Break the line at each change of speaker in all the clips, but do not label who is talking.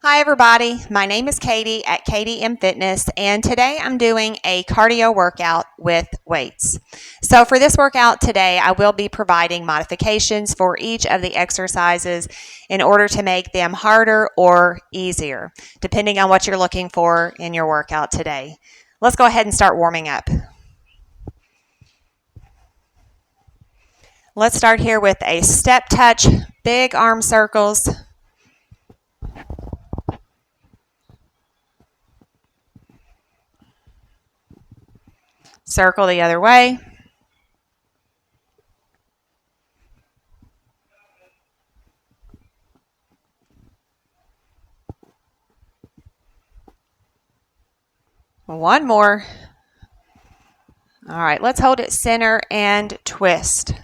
Hi everybody, my name is Katie at KatieMFitness, and today I'm doing a cardio workout with weights. So for this workout today, I will be providing modifications for each of the exercises in order to make them harder or easier, depending on what you're looking for in your workout today. Let's go ahead and start warming up. Let's start here with a step touch, big arm circles. Circle the other way. One more. All right, let's hold it center and twist.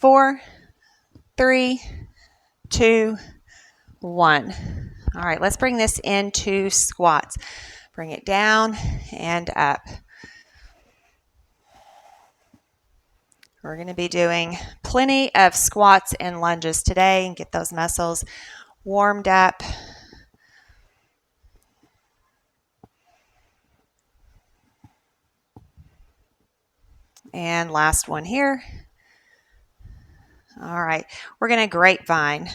Four, three, two, one. All right, let's bring this into squats. Bring it down and up. We're going to be doing plenty of squats and lunges today and get those muscles warmed up. And last one here. All right, we're going to grapevine.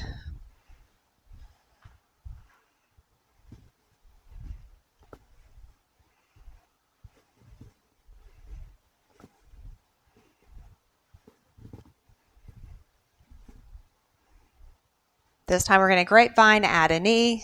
This time we're going to grapevine, add a knee.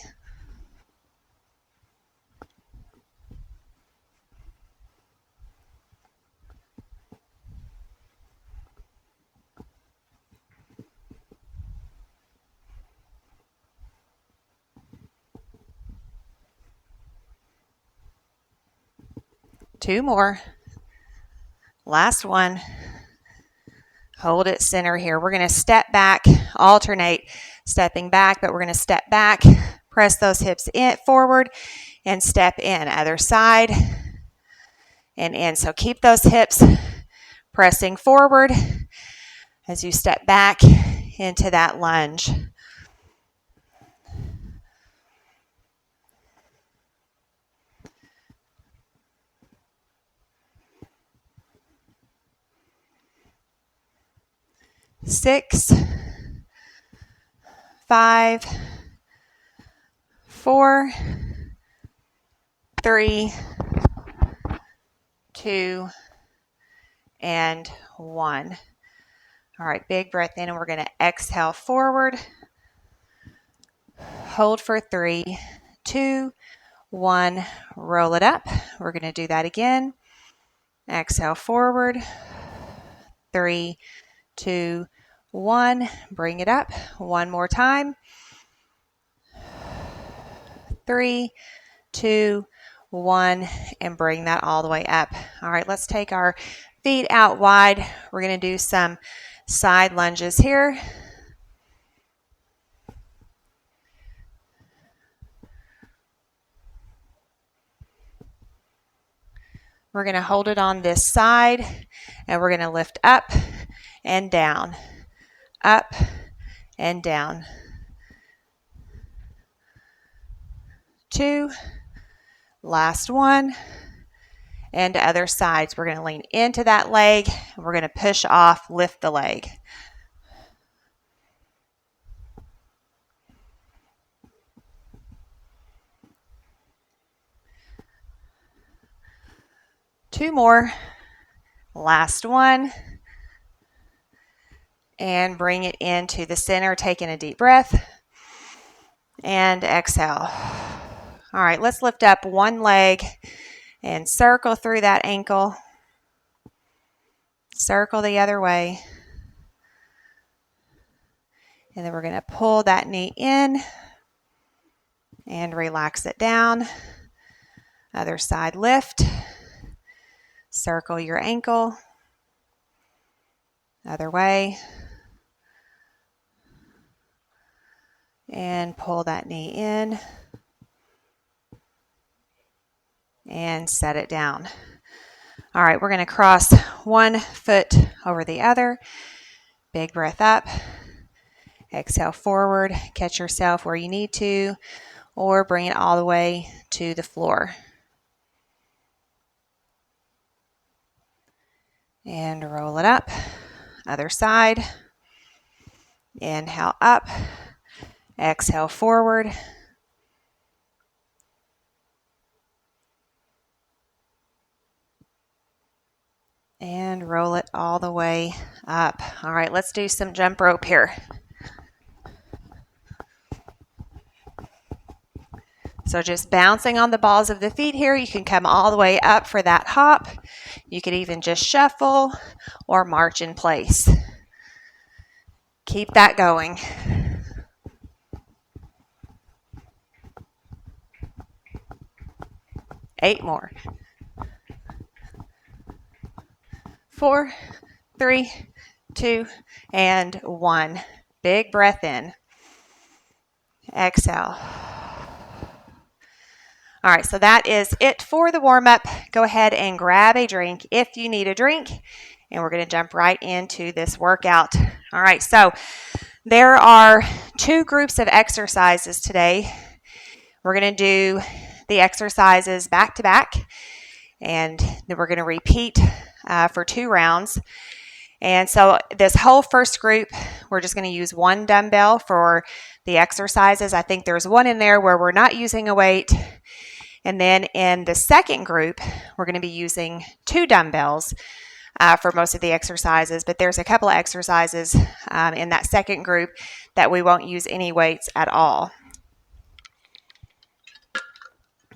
Two more. Last one. Hold it center here. We're going to step back, alternate stepping back, but we're going to step back, press those hips in, forward, and step in. Other side and in. So keep those hips pressing forward as you step back into that lunge. Six, five, four, three, two, and one. All right, big breath in, and we're going to exhale forward. Hold for 3, 2, 1. Roll it up. We're going to do that again. Exhale forward. 3, 2, 1. Bring it up. One more time. 3, 2, 1. And bring that all the way up. All right, let's take our feet out wide. We're going to do some side lunges here. We're going to hold it on this side, and we're going to lift up and down, up and down. 2, last one, and other sides. We're going to lean into that leg, and we're going to push off, lift the leg. Two more, last one, and bring it into the center, taking a deep breath, and exhale. All right, let's lift up one leg and circle through that ankle. Circle the other way. And then we're going to pull that knee in and relax it down. Other side lift. Circle your ankle. Other way. And pull that knee in and set it down. All right, we're going to cross one foot over the other. Big breath up. Exhale forward. Catch yourself where you need to, or bring it all the way to the floor. And roll it up. Other side. Inhale up. Exhale forward. And roll it all the way up. All right, let's do some jump rope here. So just bouncing on the balls of the feet here. You can come all the way up for that hop. You could even just shuffle or march in place. Keep that going. Eight more. 4, 3, 2, and 1. Big breath in. Exhale. All right, so that is it for the warm-up. Go ahead and grab a drink if you need a drink, and we're going to jump right into this workout. All right, so there are 2 groups of exercises today. We're going to do the exercises back to back, and then we're going to repeat for 2 rounds. And so this whole first group, we're just going to use 1 dumbbell for the exercises. I think there's one in there where we're not using a weight. And then in the second group, we're going to be using 2 dumbbells for most of the exercises. But there's a couple of exercises in that second group that we won't use any weights at all.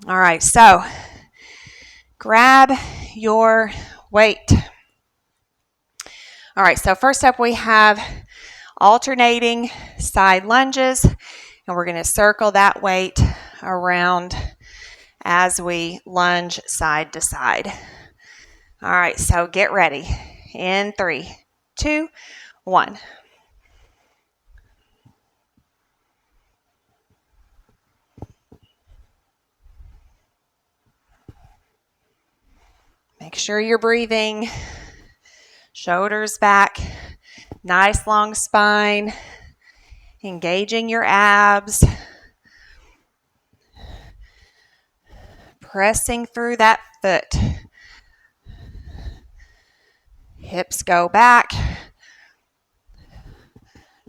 All right, so grab your weight. All right, so first up we have alternating side lunges, and we're going to circle that weight around as we lunge side to side. All right, so get ready. In 3, 2, 1. Make sure you're breathing. Shoulders back. Nice long spine. Engaging your abs. Pressing through that foot. Hips go back.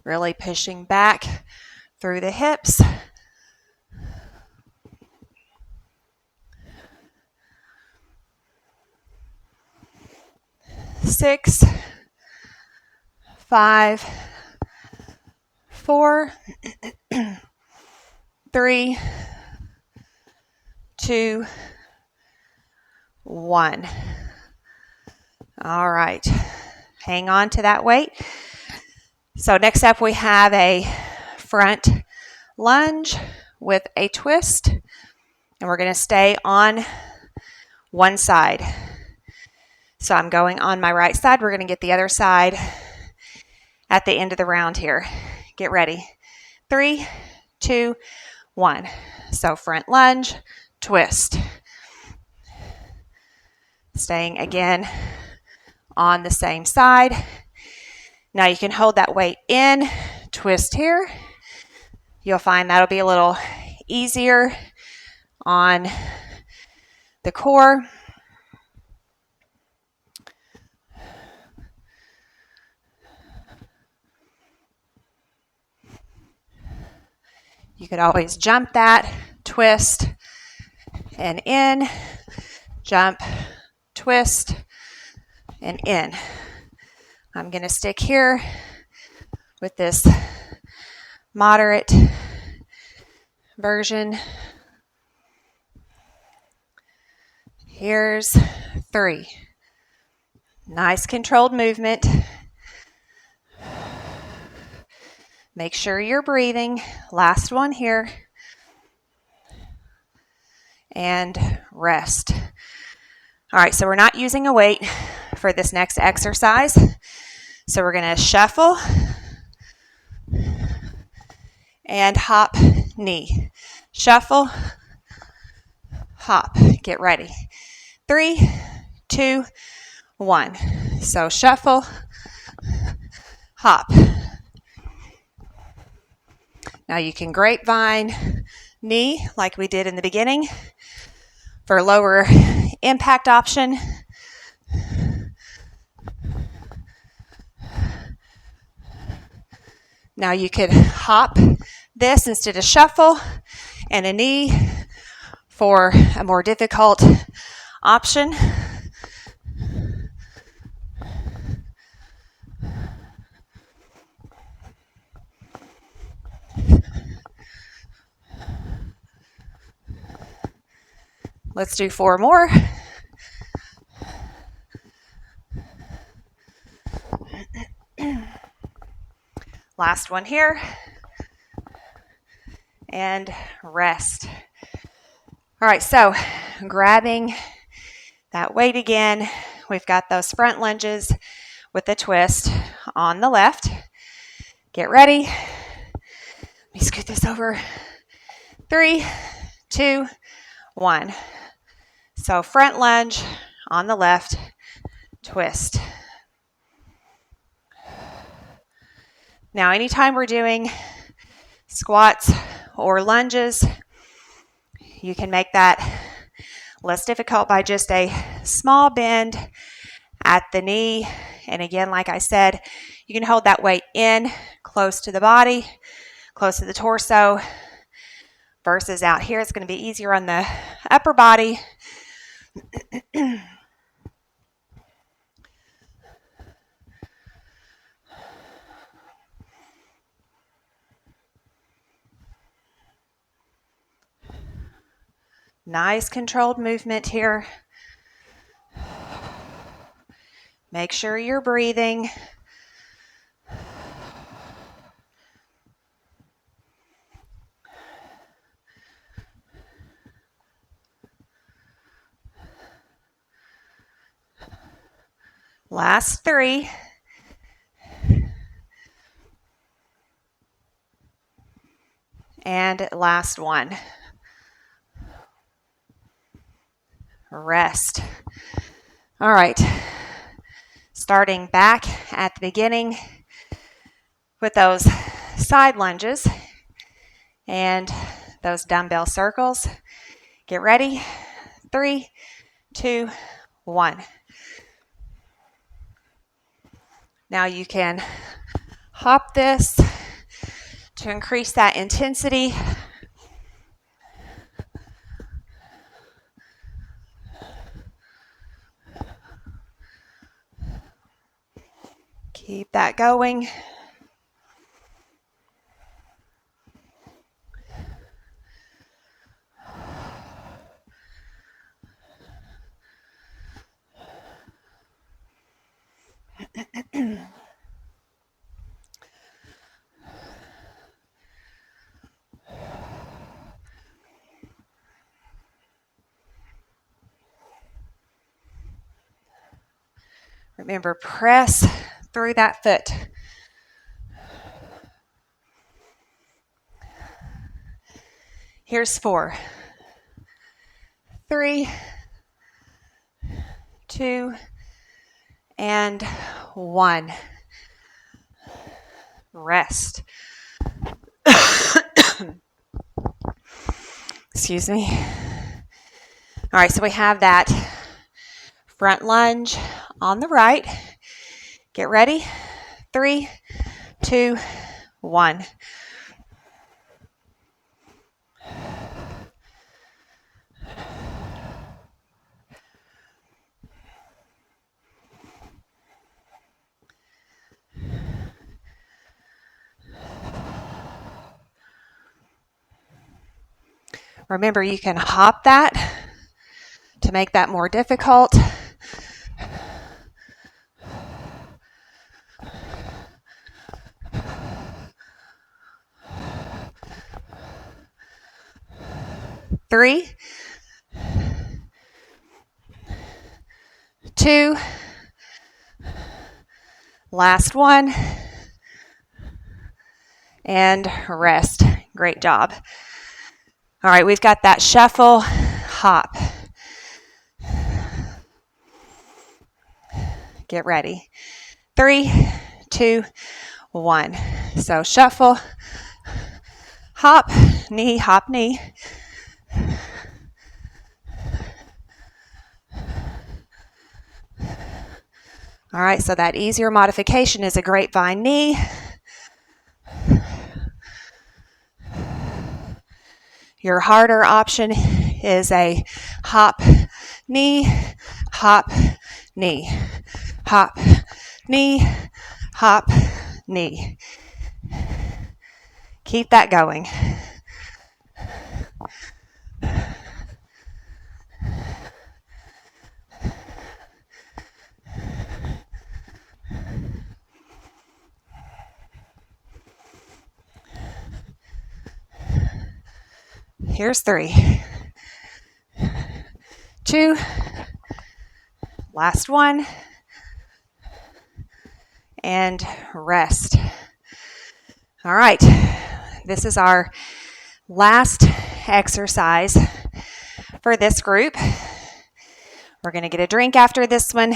Really pushing back through the hips. Six, 5, 4, 3, 2, 1. All right. Hang on to that weight. So next up we have a front lunge with a twist. And we're going to stay on one side. So I'm going on my right side. We're going to get the other side at the end of the round here. Get ready. 3, 2, 1. So front lunge, twist. Staying again on the same side. Now you can hold that weight in, twist here. You'll find that'll be a little easier on the core. You could always jump that, twist, and in, jump, twist, and in. I'm going to stick here with this moderate version. Here's 3. Nice controlled movement. Make sure you're breathing. Last one here. And rest. All right, so we're not using a weight for this next exercise. So we're going to shuffle and hop knee. Shuffle, hop. Get ready. 3, 2, 1. So shuffle, hop. Now you can grapevine knee like we did in the beginning for a lower impact option. Now you could hop this instead of shuffle, and a knee for a more difficult option. Let's do 4 more. Last one here. And rest. All right, so grabbing that weight again. We've got those front lunges with the twist on the left. Get ready. Let me scoot this over. 3, 2, 1. So front lunge on the left, twist. Now, anytime we're doing squats or lunges, you can make that less difficult by just a small bend at the knee. And again, like I said, you can hold that weight in close to the body, close to the torso, versus out here. It's going to be easier on the upper body. Nice controlled movement here. Make sure you're breathing. Last 3. And last 1. Rest. All right. Starting back at the beginning with those side lunges and those dumbbell circles. Get ready. 3, 2, 1. Now you can hop this to increase that intensity. Keep that going. Remember, press through that foot. Here's 4, 3, 2, and 1. Rest. Excuse me. All right, so we have that front lunge on the right. Get ready. 3, 2, 1. Remember, you can hop that to make that more difficult. Three, 2, last 1, and rest. Great job. All right, we've got that shuffle, hop. Get ready. 3, 2, 1. So shuffle, hop, knee. All right, so that easier modification is a grapevine knee. Your harder option is a hop, knee, hop, knee, hop, knee, hop, knee. Keep that going. Here's 3, 2, last one, and rest. All right, this is our last exercise for this group. We're going to get a drink after this one.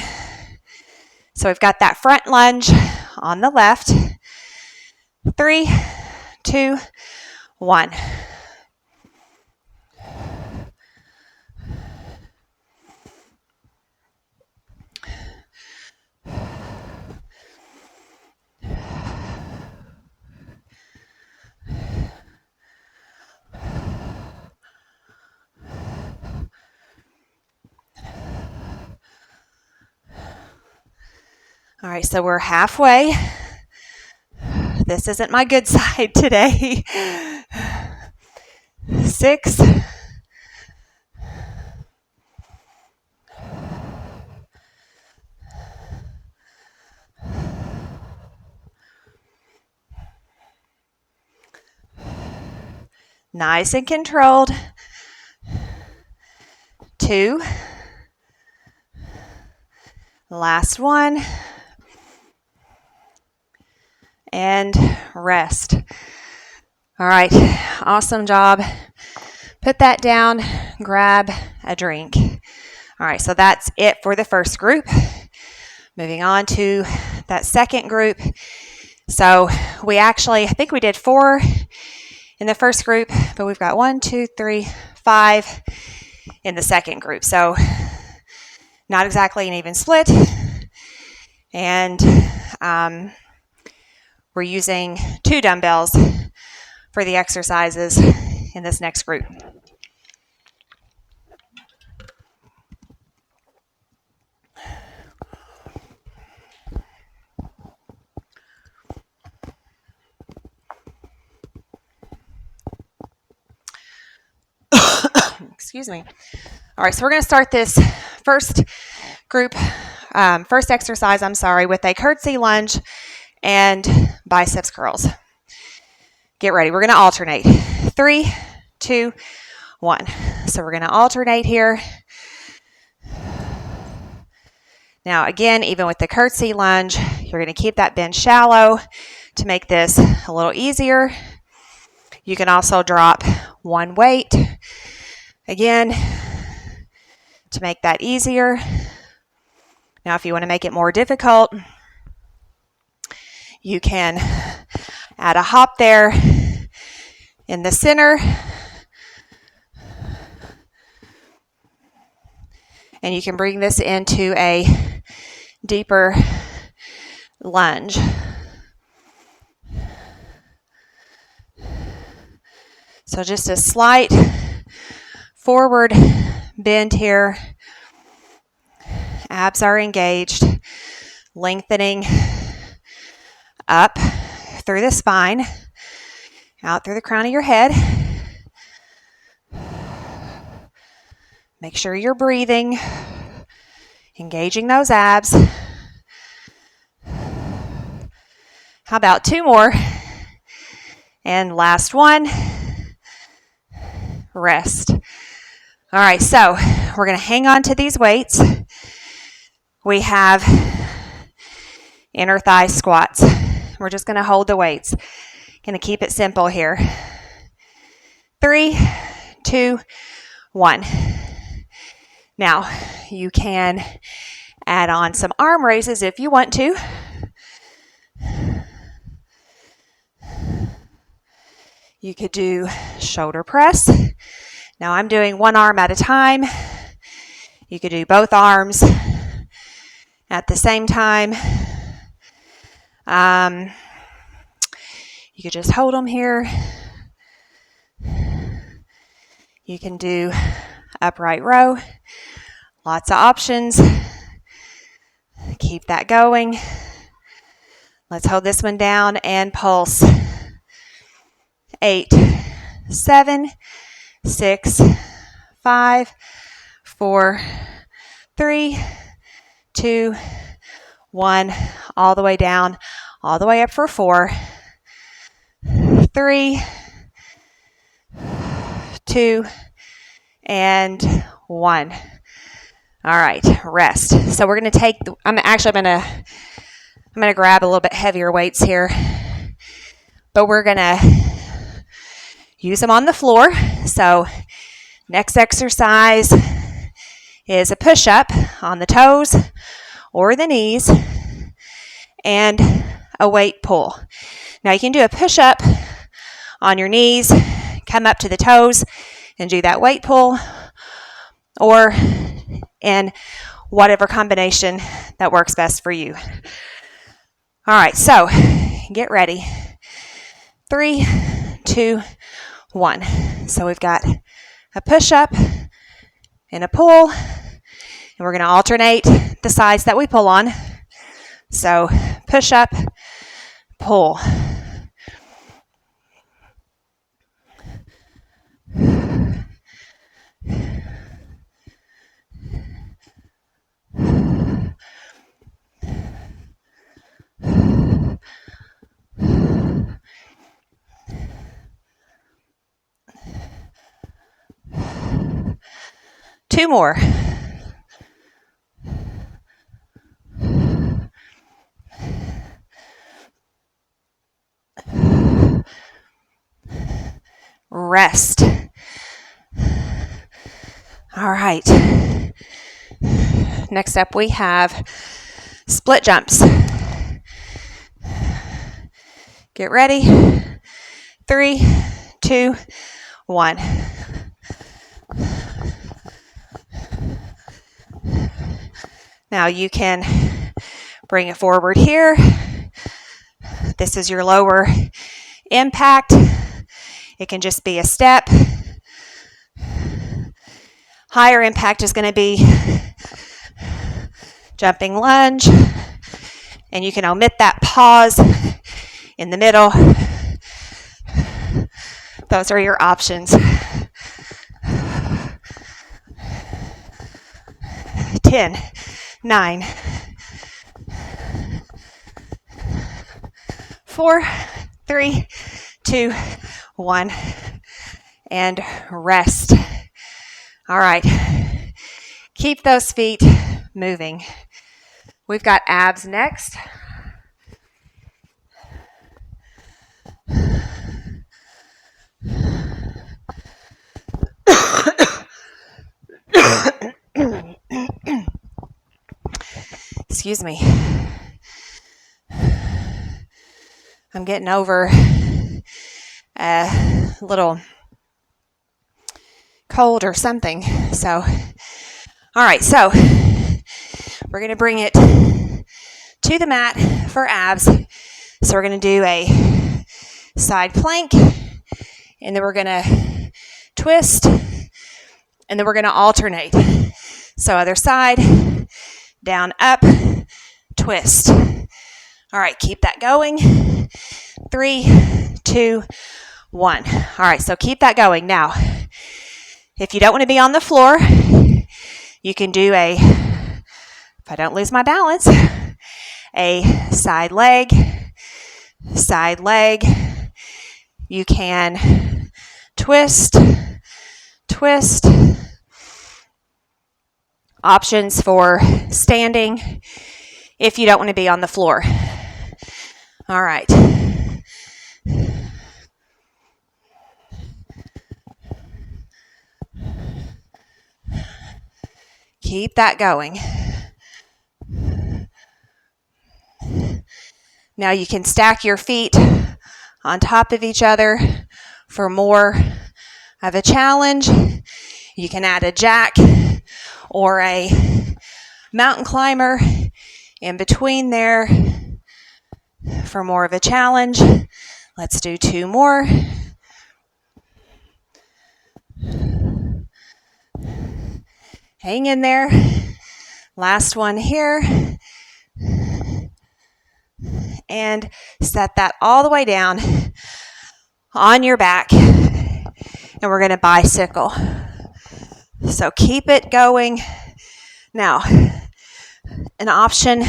So we've got that front lunge on the left. 3, 2, 1. All right, so we're halfway. This isn't my good side today. 6. Nice and controlled. 2. Last one. And rest. All right, awesome job. Put that down, grab a drink. All right, so that's it for the first group. Moving on to that second group. So I think we did 4 in the first group, but we've got 1, 2, 3, 5 in the second group. So not exactly an even split. And we're using 2 dumbbells for the exercises in this next group. Excuse me. All right, so we're going to start this first exercise, with a curtsy lunge and biceps curls. Get ready. We're going to alternate. 3, 2, 1. So we're going to alternate here. Now, again, even with the curtsy lunge, you're going to keep that bend shallow to make this a little easier. You can also drop one weight, again, to make that easier. Now, if you want to make it more difficult, you can add a hop there in the center. And you can bring this into a deeper lunge. So just a slight forward bend here. Abs are engaged, lengthening up through the spine, out through the crown of your head. Make sure you're breathing, engaging those abs. How about 2 more? And last one, rest. All right, so we're going to hang on to these weights. We have inner thigh squats. We're just going to hold the weights. Going to keep it simple here. 3, 2, 1. Now, you can add on some arm raises if you want to. You could do shoulder press. Now I'm doing one arm at a time. You could do both arms at the same time. You could just hold them here. You can do upright row. Lots of options. Keep that going. Let's hold this one down and pulse. 8, 7, 6, 5, 4, 3, 2, 1. All the way down, all the way up for 4, 3, 2, and 1. All right, rest. So we're going to take, I'm going to grab a little bit heavier weights here, but we're going to use them on the floor. So next exercise is a push-up on the toes or the knees and a weight pull. Now you can do a push-up on your knees, come up to the toes and do that weight pull, or in whatever combination that works best for you. All right, so get ready. 3, 2, 1. So we've got a push-up and a pull, and we're going to alternate the sides that we pull on. So push-up, pull. Two more. Rest. All right. Next up we have split jumps. Get ready. 3, 2, 1. Now you can bring it forward here. This is your lower impact. It can just be a step. Higher impact is going to be jumping lunge. And you can omit that pause in the middle. Those are your options. 10, 9, 4, 3, 2, 1, and rest. All right. Keep those feet moving. We've got abs next. Excuse me. I'm getting over a little cold or something. So, all right. So we're going to bring it to the mat for abs. So we're going to do a side plank, and then we're going to twist, and then we're going to alternate. So other side, down, up, twist. All right, keep that going. 3, 2, 1. All right, so keep that going. Now, if you don't want to be on the floor, you can do a, if I don't lose my balance, a side leg. You can twist. Options for standing if you don't want to be on the floor. All right. Keep that going. Now you can stack your feet on top of each other for more of a challenge. You can add a jack or a mountain climber in between there for more of a challenge. Let's do 2 more. Hang in there. Last one here. And set that all the way down on your back. And we're going to bicycle. So keep it going. Now, an option,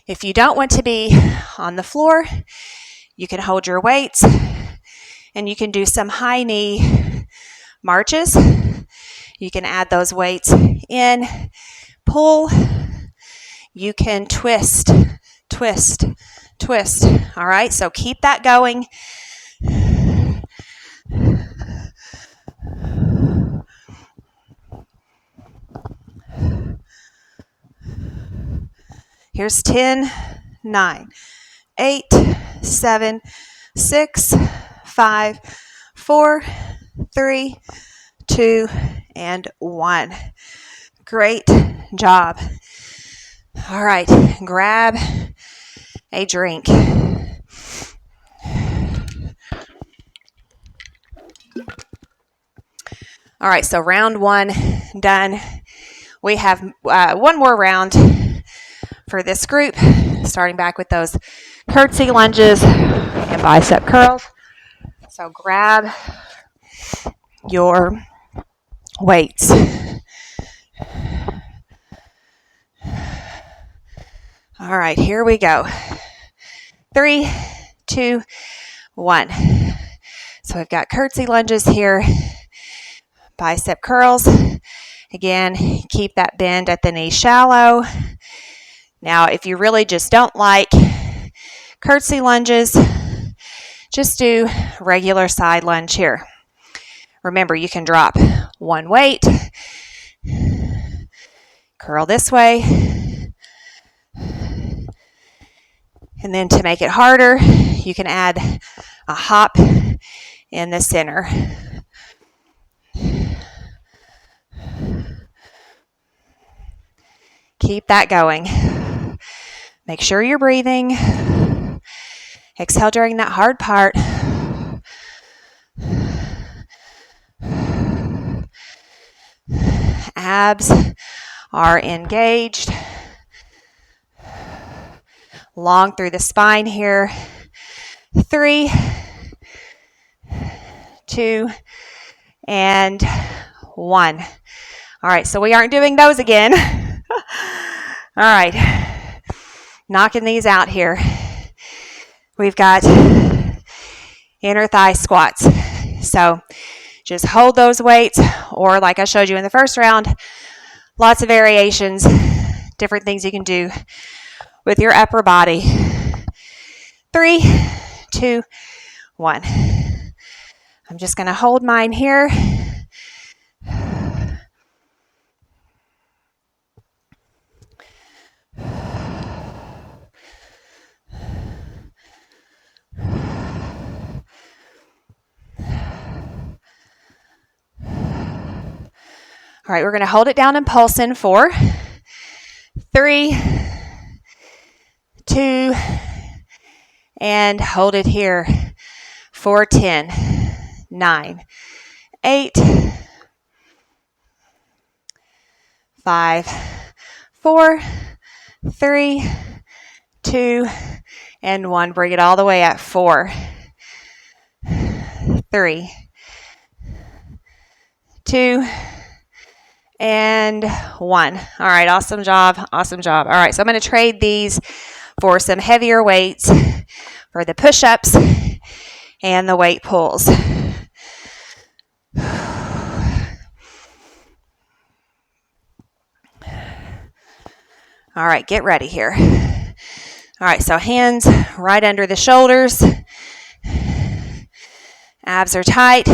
if you don't want to be on the floor, you can hold your weights and you can do some high knee marches. You can add those weights in, pull. You can twist, twist, twist. All right, so keep that going. Here's 10, 9, 8, 7, 6, 5, 4, 3, 2, and 1. Great job. All right, grab a drink. All right, so round 1 done. We have one more round for this group, starting back with those curtsy lunges and bicep curls. So grab your weights. All right, here we go. 3, 2, 1. So we've got curtsy lunges here, bicep curls. Again, keep that bend at the knee shallow. Now, if you really just don't like curtsy lunges, just do regular side lunge here. Remember, you can drop one weight, curl this way, and then to make it harder, you can add a hop in the center. Keep that going. Make sure you're breathing. Exhale during that hard part. Abs are engaged. Long through the spine here. 3, 2, and 1. All right, so we aren't doing those again. All right, knocking these out here. We've got inner thigh squats. So just hold those weights, or like I showed you in the first round, lots of variations, different things you can do with your upper body. 3, 2, 1. I'm just going to hold mine here. All right, we're going to hold it down and pulse in 4, 3, 2, and hold it here for 10, 9, 8, 5, 4, 3, 2, and 1. Bring it all the way at 4, 3, 2, and 1. All right, awesome job, awesome job. All right, so I'm going to trade these for some heavier weights for the push-ups and the weight pulls. All right, get ready here. All right, so hands right under the shoulders. Abs are tight.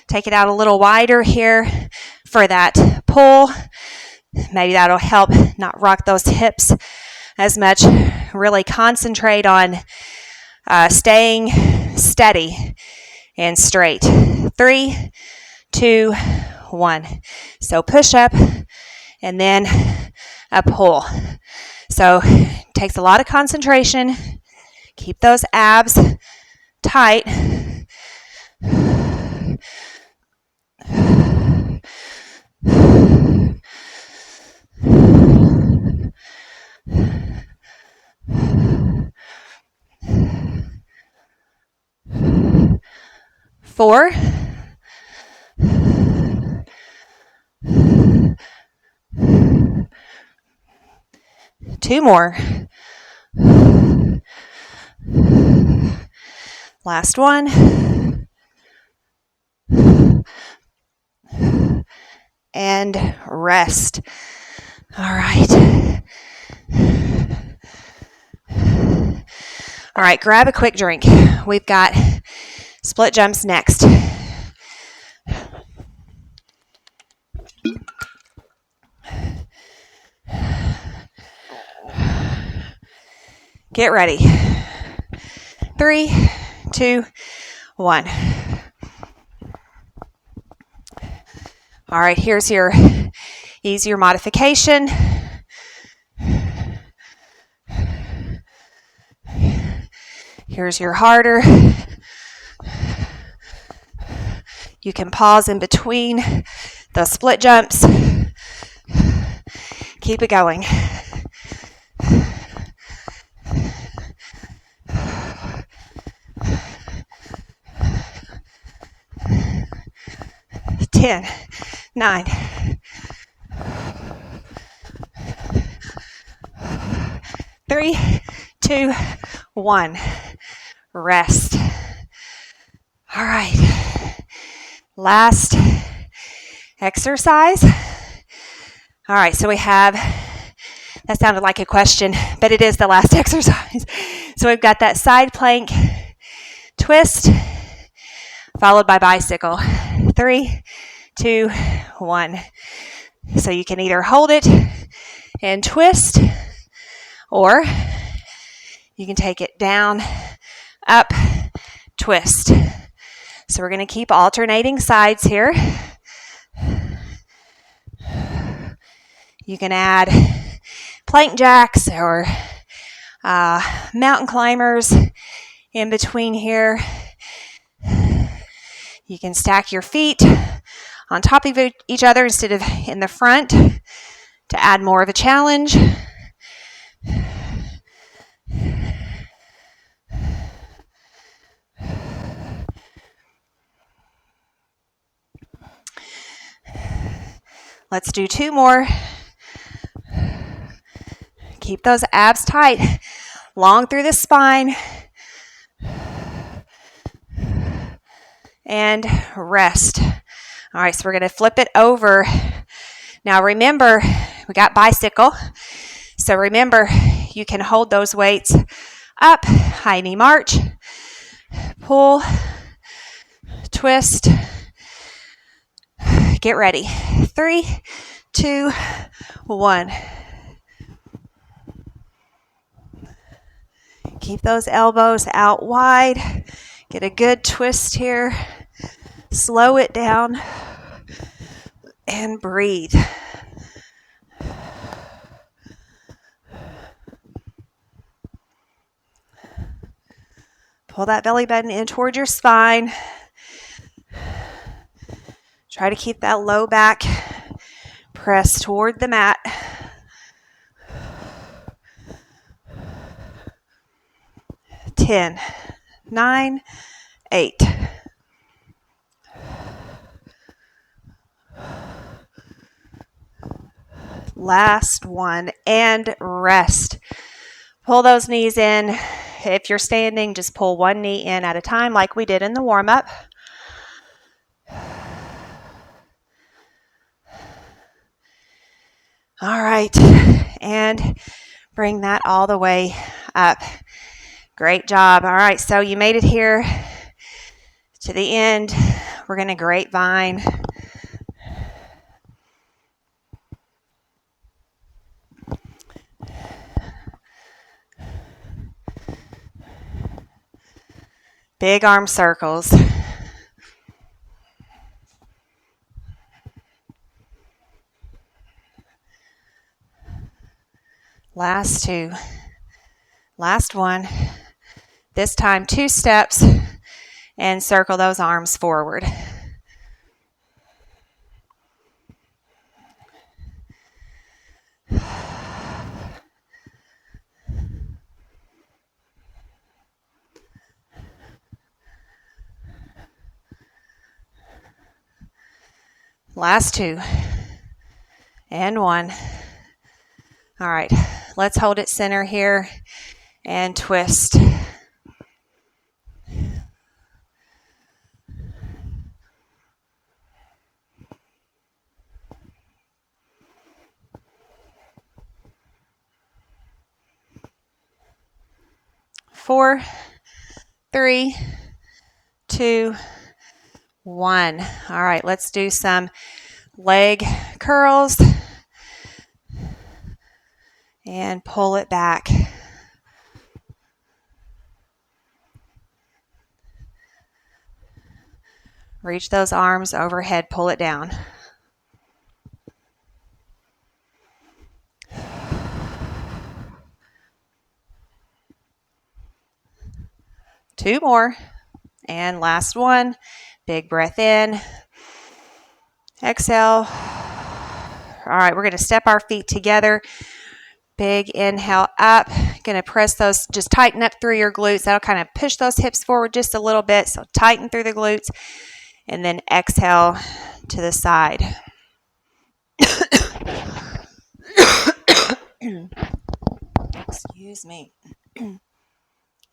Take it out a little wider here for that pull. Maybe that'll help not rock those hips as much. Really concentrate on staying steady and straight. 3, 2, 1. So push up and then a pull. So it takes a lot of concentration. Keep those abs tight. Four. 2 more. Last one. And rest. All right. All right, grab a quick drink. We've got split jumps next. Get ready. 3, 2, 1. All right, here's your easier modification. Here's your harder. You can pause in between the split jumps. Keep it going. Ten, 9, 3, 2, 1. Rest. All right. Last exercise. All right, so we have, that sounded like a question, but it is the last exercise. So we've got that side plank twist, followed by bicycle. 3, 2, 1. So you can either hold it and twist, or you can take it down, up, twist. So we're going to keep alternating sides here. You can add plank jacks or mountain climbers in between here. You can stack your feet on top of each other instead of in the front to add more of a challenge. Let's do 2 more. Keep those abs tight, long through the spine. And rest. All right, so we're going to flip it over. Now remember, we got bicycle. So remember, you can hold those weights up, high knee march, pull, twist. Get ready. 3, 2, 1. Keep those elbows out wide. Get a good twist here. Slow it down and breathe. Pull that belly button in toward your spine. Try to keep that low back pressed toward the mat. Ten, 9, 8. Last one, and rest. Pull those knees in. If you're standing, just pull one knee in at a time like we did in the warm-up. All right, and bring that all the way up. Great job. All right, so you made it here to the end. We're going to grapevine. Big arm circles. Last two. Last one. This time 2 steps and circle those arms forward. Last 2. And 1. All right, let's hold it center here and twist. Four, 3, 2, 1. All right, let's do some leg curls and pull it back. Reach those arms overhead, pull it down. Two more. And last one. Big breath in. Exhale. All right, we're going to step our feet together. Big inhale up. Going to press those, just tighten up through your glutes. That'll kind of push those hips forward just a little bit. So tighten through the glutes. And then exhale to the side. Excuse me.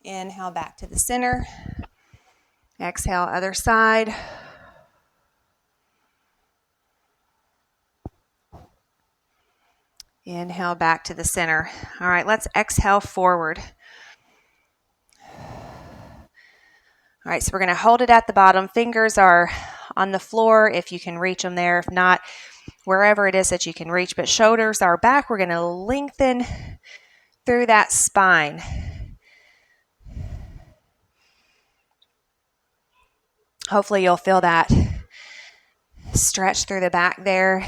Inhale back to the center. Exhale, other side. Inhale back to the center. All right, let's exhale forward. All right, so we're going to hold it at the bottom. Fingers are on the floor if you can reach them there. If not, wherever it is that you can reach. But shoulders are back. We're going to lengthen through that spine. Hopefully you'll feel that stretch through the back there.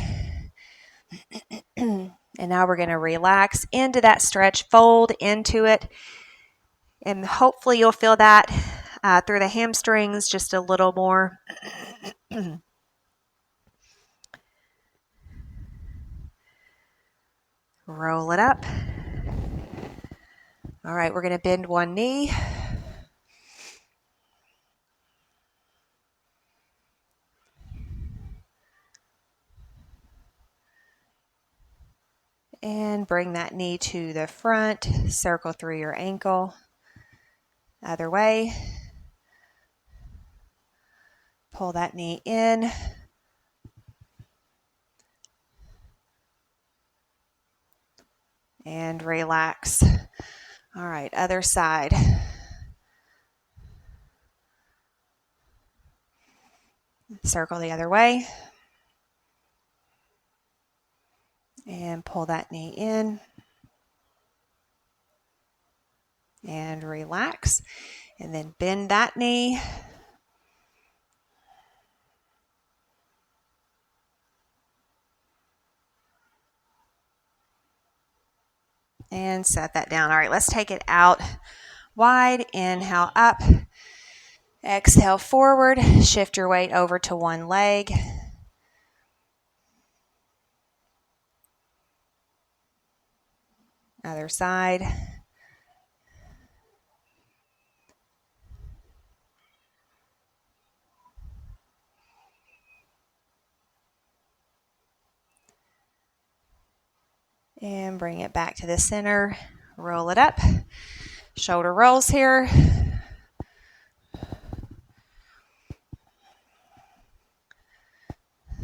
And now we're going to relax into that stretch, fold into it. And hopefully you'll feel that through the hamstrings just a little more. Roll it up. All right, we're going to bend one knee. And bring that knee to the front. Circle through your ankle. Other way. Pull that knee in. And relax. All right, other side. Circle the other way. And pull that knee in. And relax. And then bend that knee. And set that down. All right, let's take it out wide. Inhale up. Exhale forward. Shift your weight over to one leg. Other side. And bring it back to the center. Roll it up. Shoulder rolls here.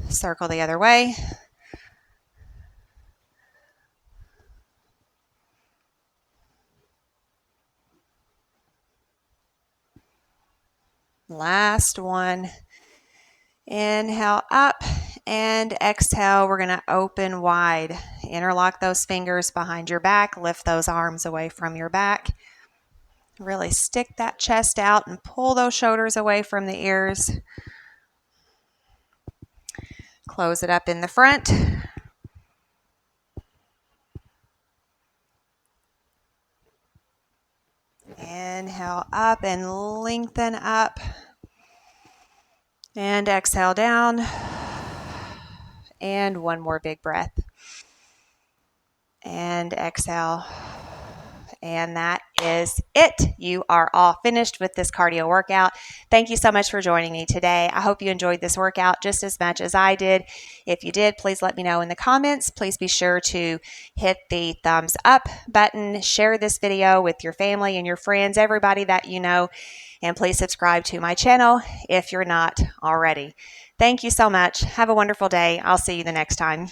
Circle the other way. Last one. Inhale up and exhale. We're going to open wide. Interlock those fingers behind your back. Lift those arms away from your back. Really stick that chest out and pull those shoulders away from the ears. Close it up in the front. Inhale up and lengthen up. And exhale down. And one more big breath. And exhale. And that is it. You are all finished with this cardio workout. Thank you so much for joining me today. I hope you enjoyed this workout just as much as I did. If you did, please let me know in the comments. Please be sure to hit the thumbs up button, share this video with your family and your friends, everybody that you know, and please subscribe to my channel if you're not already. Thank you so much. Have a wonderful day. I'll see you the next time.